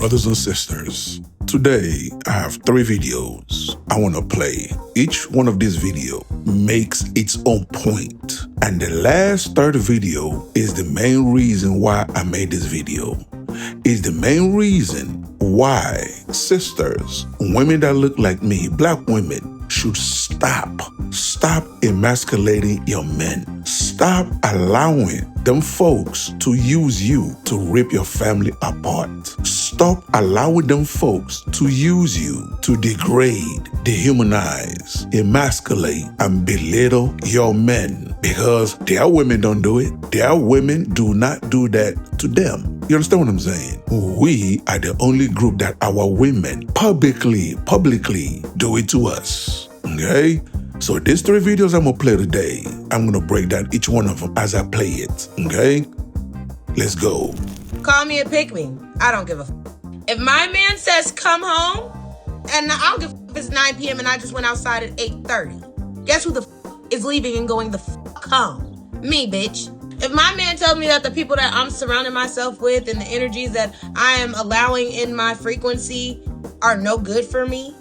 brothers and sisters. Today, I have 3 videos I want to play. Each one of these videos makes its own point. And the last third video is the main reason why I made this video. Is the main reason why sisters, women that look like me, black women, should stop emasculating your men. Stop allowing them folks to use you to rip your family apart. Stop allowing them folks to use you to degrade, dehumanize, emasculate, and belittle your men. Because their women don't do it. Their women do not do that to them. You understand what I'm saying? We are the only group that our women publicly do it to us. Okay? So these 3 videos I'm gonna play today, I'm gonna break down each one of them as I play it. Okay? Let's go. Call me a pick-me. I don't give a f***. If my man says come home, and I don't give a f*** if it's 9 p.m. and I just went outside at 8:30, guess who the f*** is leaving and going the f*** home? Me, bitch. If my man tells me that the people that I'm surrounding myself with and the energies that I am allowing in my frequency are no good for me,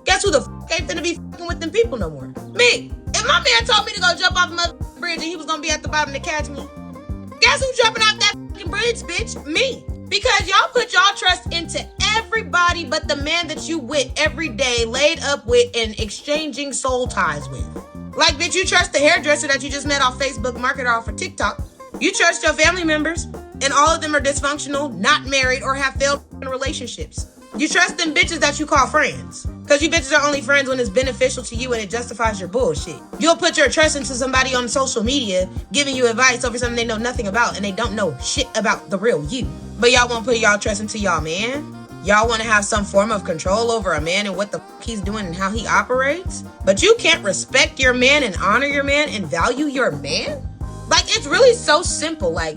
guess who the f*** ain't finna be f***ing with them people no more? Me. If my man told me to go jump off a motherfucking bridge and he was gonna be at the bottom to catch me, guess who's jumping off that fucking bridge, bitch? Me. Because y'all put y'all trust into everybody but the man that you with every day, laid up with, and exchanging soul ties with. Like, bitch, you trust the hairdresser that you just met off Facebook, Market, or for TikTok. You trust your family members, and all of them are dysfunctional, not married, or have failed relationships. You trust them bitches that you call friends. Because you bitches are only friends when it's beneficial to you and it justifies your bullshit. You'll put your trust into somebody on social media giving you advice over something they know nothing about and they don't know shit about the real you. But y'all won't put y'all trust into y'all man? Y'all want to have some form of control over a man and what the fuck he's doing and how he operates? But you can't respect your man and honor your man and value your man? Like, it's really so simple. Like,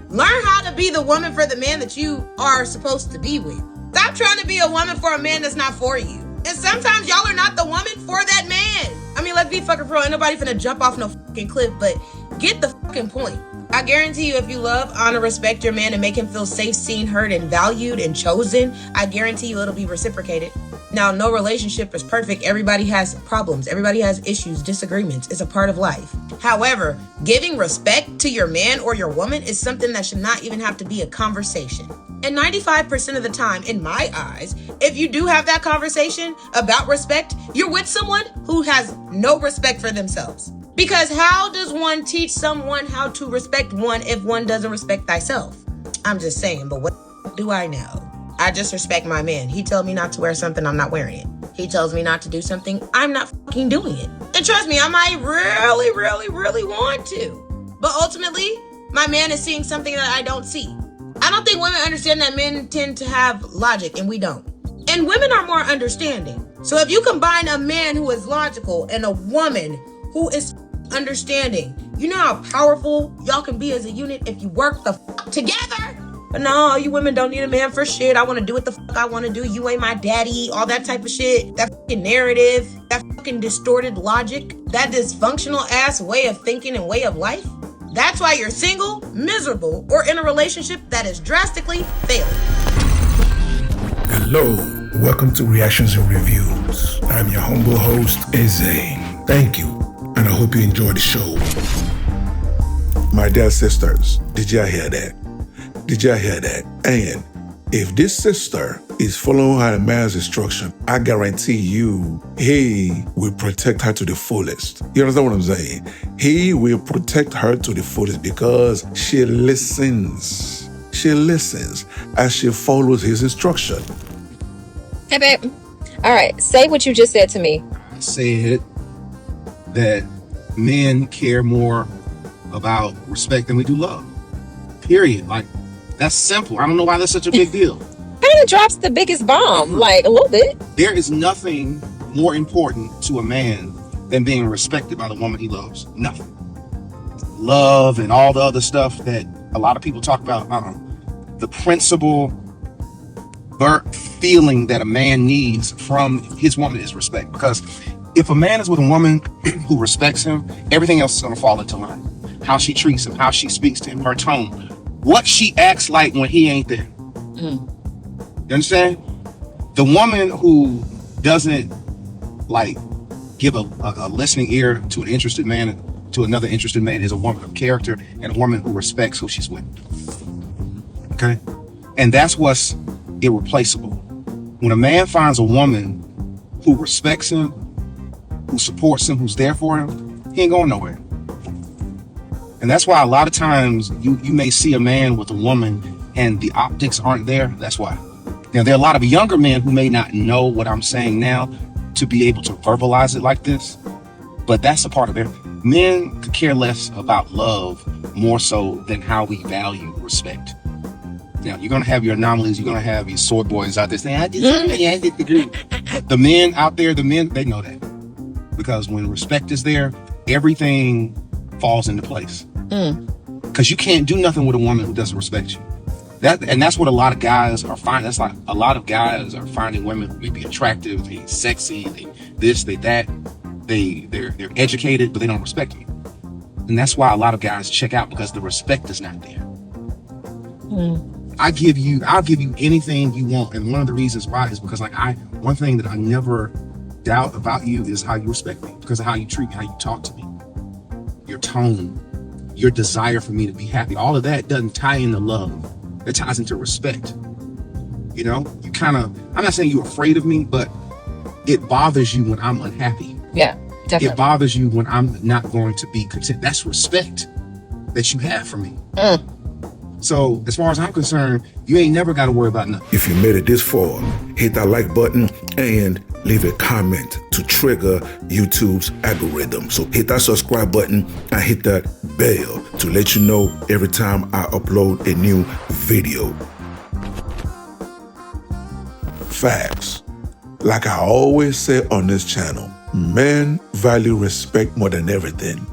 learn how to be the woman for the man that you are supposed to be with. Stop trying to be a woman for a man that's not for you. And sometimes y'all are not the woman for that man. I mean, let's be fucking real. Ain't nobody finna jump off no fucking cliff, but get the fucking point. I guarantee you, if you love, honor, respect your man and make him feel safe, seen, heard, and valued and chosen, I guarantee you it'll be reciprocated. Now, no relationship is perfect. Everybody has problems. Everybody has issues, disagreements. It's a part of life. However, giving respect to your man or your woman is something that should not even have to be a conversation. And 95% of the time, in my eyes, if you do have that conversation about respect, you're with someone who has no respect for themselves. Because how does one teach someone how to respect one if one doesn't respect thyself? I'm just saying, but what do I know? I just respect my man. He tells me not to wear something, I'm not wearing it. He tells me not to do something, I'm not fucking doing it. And trust me, I might really want to. But ultimately, my man is seeing something that I don't see. I don't think women understand that men tend to have logic, and we don't. And women are more understanding. So if you combine a man who is logical and a woman who is understanding, you know how powerful y'all can be as a unit if you work the fuck together? But no, you women don't need a man for shit. I want to do what the fuck I want to do. You ain't my daddy. All that type of shit. That fucking narrative. That fucking distorted logic. That dysfunctional ass way of thinking and way of life. That's why you're single, miserable, or in a relationship that is drastically failing. Hello, welcome to Reactions and Reviews. I'm your humble host, Eze. Thank you, and I hope you enjoy the show. My dear sisters, did y'all hear that? Did y'all hear that? And if this sister is following her man's instruction, I guarantee you, he will protect her to the fullest. You understand what I'm saying? He will protect her to the fullest because she listens. She listens as she follows his instruction. Hey, babe. All right, say what you just said to me. I said that men care more about respect than we do love. Period. Like, that's simple. I don't know why that's such a big deal. Kind of drops the biggest bomb, like a little bit. There is nothing more important to a man than being respected by the woman he loves. Nothing. Love and all the other stuff that a lot of people talk about. The principal feeling that a man needs from his woman is respect. Because if a man is with a woman who respects him, everything else is going to fall into line. How she treats him, how she speaks to him, her tone, what she acts like when he ain't there. You understand? The woman who doesn't like give a listening ear to an interested man, to another interested man, is a woman of character and a woman who respects who she's with. Okay? And that's what's irreplaceable. When a man finds a woman who respects him, who supports him, who's there for him, he ain't going nowhere. And that's why a lot of times you may see a man with a woman and the optics aren't there. That's why. Now, there are a lot of younger men who may not know what I'm saying now to be able to verbalize it like this, but that's a part of it. Men could care less about love more so than how we value respect. Now, you're going to have your anomalies. You're going to have your sword boys out there saying, I disagree. The men out there, they know that. Because when respect is there, everything falls into place. Because you can't do nothing with a woman who doesn't respect you. That's what a lot of guys are finding. That's like a lot of guys are finding women who may be attractive, they sexy, they this, they that. They're educated, but they don't respect you. And that's why a lot of guys check out, because the respect is not there. I'll give you anything you want. And one of the reasons why is because one thing that I never doubt about you is how you respect me, because of how you treat me, how you talk to me, your tone, your desire for me to be happy. All of that doesn't tie into love. It ties into respect. You know, I'm not saying you're afraid of me, but it bothers you when I'm unhappy. Yeah, definitely. It bothers you when I'm not going to be content. That's respect that you have for me. So as far as I'm concerned, you ain't never got to worry about nothing. If you made it this far, hit that like button and leave a comment to trigger YouTube's algorithm. So hit that subscribe button and hit that bell to let you know every time I upload a new video. Facts. Like I always say on this channel, men value respect more than everything.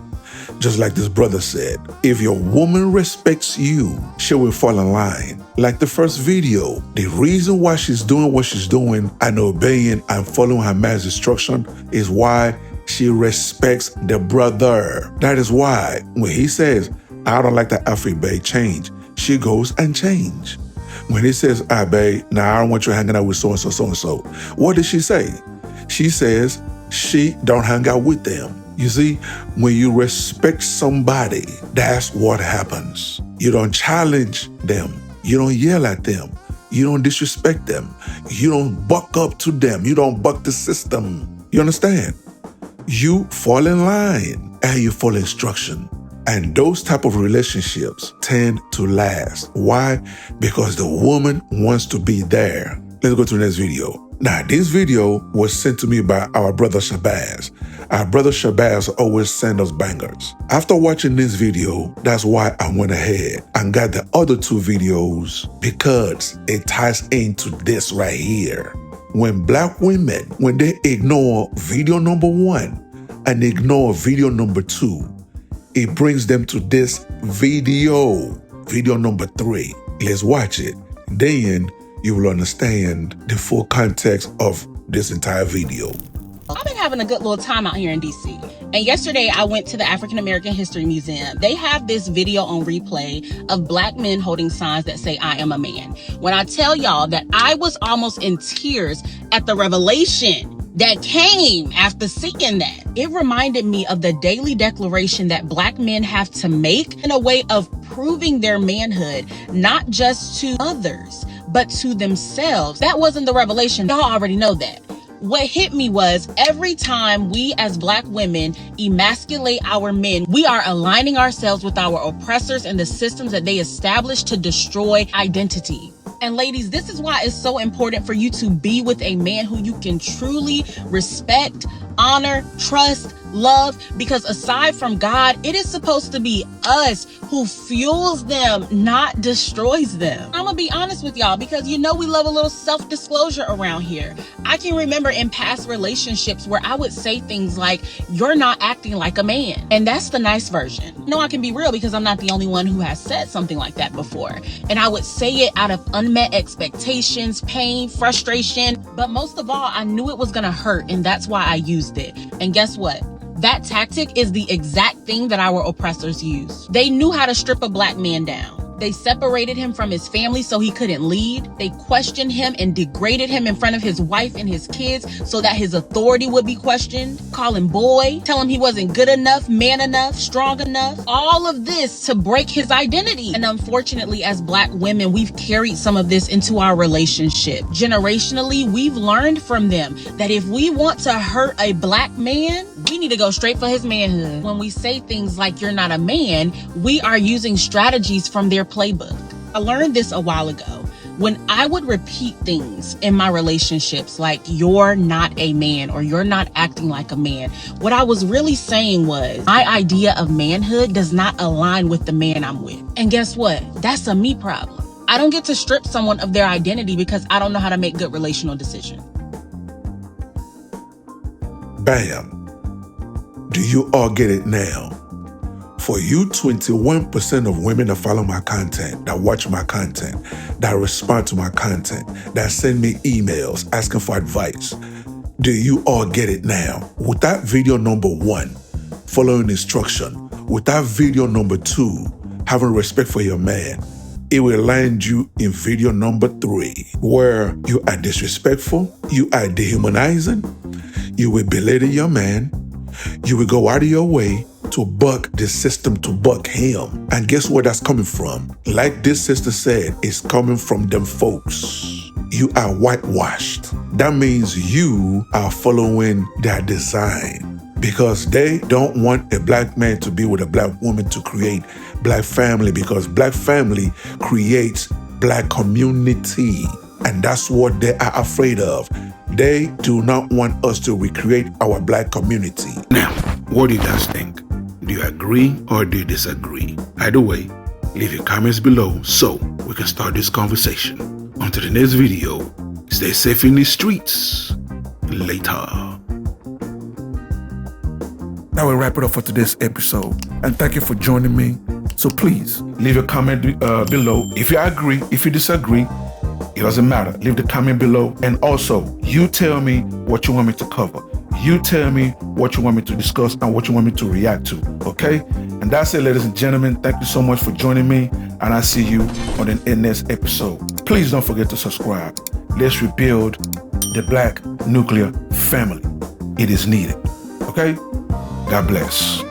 Just like this brother said, if your woman respects you, she will fall in line. Like the first video, the reason why she's doing what she's doing and obeying and following her man's instruction is why she respects the brother. That is why when he says, I don't like that outfit, babe, change, she goes and change. When he says, babe, now I don't want you hanging out with so-and-so, so-and-so, what did she say? She says she don't hang out with them. You see, when you respect somebody, that's what happens. You don't challenge them. You don't yell at them. You don't disrespect them. You don't buck up to them. You don't buck the system. You understand? You fall in line and you follow instruction. And those type of relationships tend to last. Why? Because the woman wants to be there. Let's go to the next video. Now, this video was sent to me by our brother Shabazz. Our brother Shabazz always sends us bangers. After watching this video, that's why I went ahead and got the other two videos, because it ties into this right here. When black women, when they ignore video number 1 and ignore video number 2, it brings them to this video number 3. Let's watch it. Then you will understand the full context of this entire video. I've been having a good little time out here in DC. And yesterday I went to the African American History Museum. They have this video on replay of black men holding signs that say, I am a man. When I tell y'all that I was almost in tears at the revelation that came after seeing that, it reminded me of the daily declaration that black men have to make in a way of proving their manhood, not just to others, but to themselves. That wasn't the revelation. Y'all already know that. What hit me was every time we as black women emasculate our men, we are aligning ourselves with our oppressors and the systems that they established to destroy identity. And ladies, this is why it's so important for you to be with a man who you can truly respect, honor, trust, love, because aside from God, it is supposed to be us who fuels them, not destroys them. I'm gonna be honest with y'all, because you know we love a little self-disclosure around here. I can remember in past relationships where I would say things like, you're not acting like a man. And that's the nice version. No, I can be real, because I'm not the only one who has said something like that before. And I would say it out of unmet expectations, pain, frustration. But most of all, I knew it was gonna hurt, and that's why I used it. And guess what? That tactic is the exact thing that our oppressors use. They knew how to strip a black man down. They separated him from his family so he couldn't lead. They questioned him and degraded him in front of his wife and his kids so that his authority would be questioned. Call him boy, tell him he wasn't good enough, man enough, strong enough. All of this to break his identity. And unfortunately, as Black women, we've carried some of this into our relationship. Generationally, we've learned from them that if we want to hurt a Black man, we need to go straight for his manhood. When we say things like "you're not a man," we are using strategies from their playbook. I learned this a while ago. When I would repeat things in my relationships like "you're not a man" or "you're not acting like a man," what I was really saying was my idea of manhood does not align with the man I'm with. And guess what? That's a me problem. I don't get to strip someone of their identity because I don't know how to make good relational decisions. Bam. Do you all get it now? For you 21% of women that follow my content, that watch my content, that respond to my content, that send me emails asking for advice, do you all get it now? With that video number 1, following instruction, with that video number 2, having respect for your man, it will land you in video number 3, where you are disrespectful, you are dehumanizing, you will belittle your man, you will go out of your way to buck the system, to buck him. And guess where that's coming from? Like this sister said, it's coming from them folks. You are whitewashed. That means you are following their design, because they don't want a Black man to be with a Black woman to create Black family, because Black family creates Black community. And that's what they are afraid of. They do not want us to recreate our Black community. Now, what do you guys think? Do you agree or do you disagree? Either way, leave your comments below so we can start this conversation. Until the next video, stay safe in the streets. Later. That will wrap it up for today's episode. And thank you for joining me. So please, leave a comment below. If you agree, if you disagree, it doesn't matter. Leave the comment below. And also, you tell me what you want me to cover. You tell me what you want me to discuss and what you want me to react to, okay? And that's it, ladies and gentlemen. Thank you so much for joining me, and I'll see you on the next episode. Please don't forget to subscribe. Let's rebuild the Black nuclear family. It is needed, okay? God bless.